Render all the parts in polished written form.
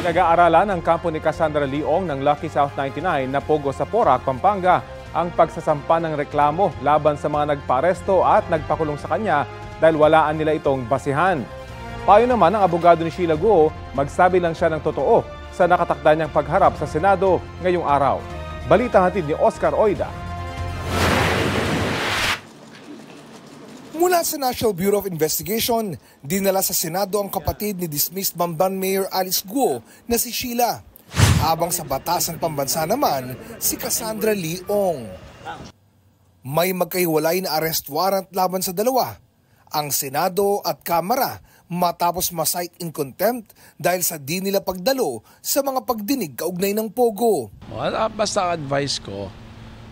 Pinag-aaralan ng kampo ni Cassandra Leong ng Lucky South 99 na pogo sa Porac, Pampanga ang pagsasampa ng reklamo laban sa mga nagparesto at nagpakulong sa kanya dahil walaan nila itong basihan. Payo naman ng abogado ni Sheila Guo, magsabi lang siya ng totoo sa nakatakda niyang pagharap sa Senado ngayong araw. Balita hatid ni Oscar Oida. Mula sa National Bureau of Investigation, dinala sa Senado ang kapatid ni dismissed Bamban Mayor Alice Guo na si Sheila. Habang sa batasan pambansa naman, si Cassandra Leong. May magkahiwalay na arrest warrant laban sa dalawa, ang Senado at Kamara, matapos ma-cite in contempt dahil sa di nila pagdalo sa mga pagdinig kaugnay ng Pogo. Basta advice ko,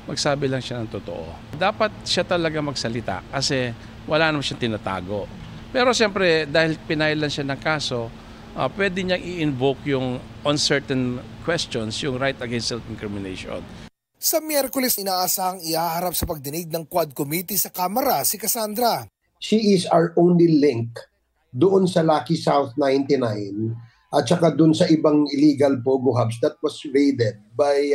magsabi lang siya ng totoo. Dapat siya talaga magsalita kasi wala naman siyang tinatago. Pero siyempre, dahil pinailan siya ng kaso, pwede niyang i-invoke yung uncertain questions, yung right against self-incrimination. Sa Miyerkules, inaasahang ihaharap sa pagdinig ng Quad Committee sa Kamara si Cassandra. She is our only link doon sa Lucky South 99 at saka doon sa ibang illegal Pogo hubs that was raided by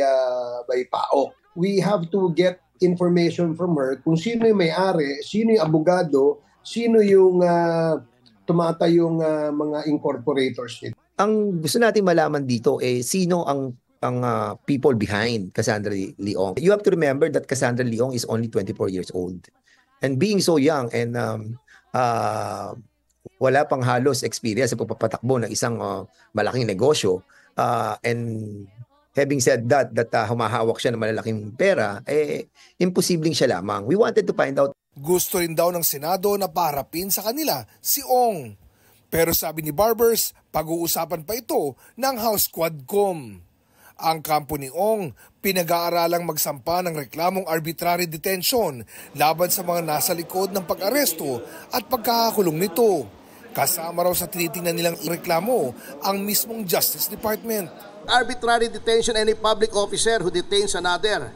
PAOK. We have to get information from her kung sino yung may-ari, sino yung abogado, sino yung tumatayong mga incorporators nito. Ang gusto natin malaman dito sino ang people behind Cassandra Leong. You have to remember that Cassandra Leong is only 24 years old. And being so young and wala pang halos experience sa pagpapatakbo ng isang malaking negosyo, and having said that humahawak siya ng malalaking pera, imposibleng siya lamang. We wanted to find out. Gusto rin daw ng Senado na paharapin sa kanila si Ong. Pero sabi ni Barbers, pag-uusapan pa ito ng House Quadcom. Ang kampo ni Ong, pinag-aaralang magsampa ng reklamong arbitrary detention laban sa mga nasa likod ng pag-aresto at pagkakakulong nito. Kasama raw sa tinitingnan nilang reklamo ang mismong Justice Department. Arbitrary detention, any public officer who detains another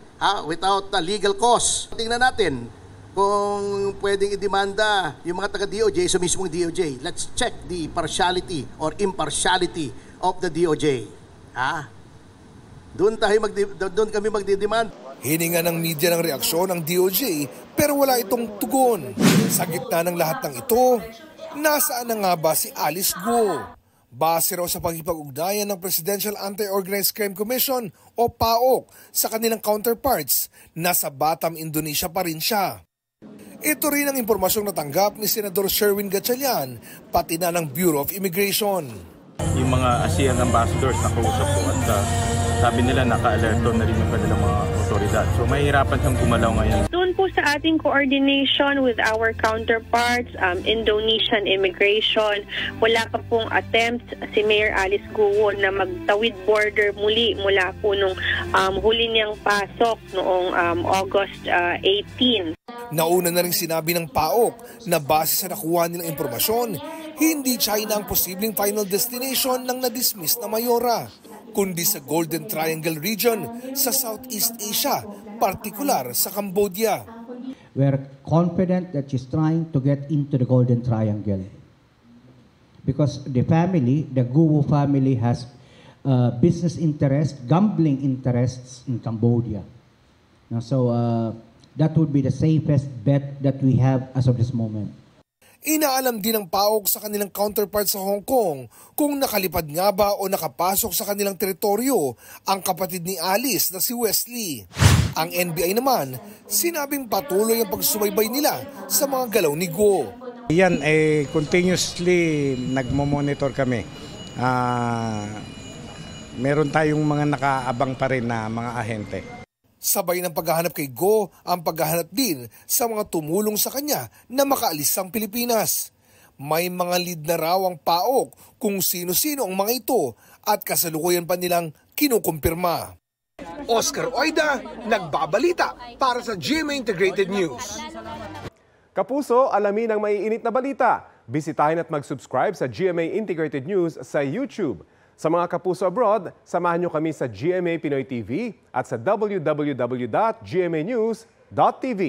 without a legal cause. Tingnan natin kung pwedeng idemanda yung mga taga-DOJ sa mismong DOJ. Let's check the partiality or impartiality of the DOJ. Doon kami magdidemand. Hininga ng media ng reaksyon ng DOJ pero wala itong tugon. Sa gitna ng lahat ng ito, nasaan na nga ba si Alice Guo? Base raw sa pagkipag-ugnayan ng Presidential Anti-Organized Crime Commission o PAOK sa kanilang counterparts, nasa Batam, Indonesia pa rin siya. Ito rin ang impormasyong natanggap ni Senador Sherwin Gatchalian, pati na ng Bureau of Immigration. Yung mga ASEAN ambassadors na kausap ko at sabi nila naka-alerto na rin yung kanilang mga otoridad. So mahihirapan siyang gumalaw ngayon. Doon po sa ating coordination with our counterparts, Indonesian immigration, wala pa pong attempt si Mayor Alice Guo na magtawid border muli mula po nung huli niyang pasok noong August 18. Nauna na rin sinabi ng PAOK na base sa nakuha nilang impormasyon, hindi China ang posibleng final destination ng na-dismiss na mayora, kundi sa Golden Triangle region sa Southeast Asia, partikular sa Cambodia. We're confident that she's trying to get into the Golden Triangle because the Guo family has business interests, gambling interests in Cambodia. So that would be the safest bet that we have as of this moment. Inaalam din ng PAOK sa kanilang counterpart sa Hong Kong kung nakalipad nga ba o nakapasok sa kanilang teritoryo ang kapatid ni Alice na si Wesley. Ang NBI naman, sinabing patuloy ang pagsubaybay nila sa mga galaw ni Guo. Yan continuously nagmo-monitor kami. Meron tayong mga nakaabang pa rin na mga ahente. Sabay ng paghahanap kay Guo ang paghahanap din sa mga tumulong sa kanya na makaalis sa Pilipinas. May mga lead na raw ang PAOK kung sino-sino ang mga ito at kasalukuyan pa nilang kinukumpirma. Oscar Oida, nagbabalita para sa GMA Integrated News. Kapuso, alamin ang maiinit na balita. Bisitahin at mag-subscribe sa GMA Integrated News sa YouTube. Sa mga kapuso abroad, samahan nyo kami sa GMA Pinoy TV at sa www.gmanews.tv.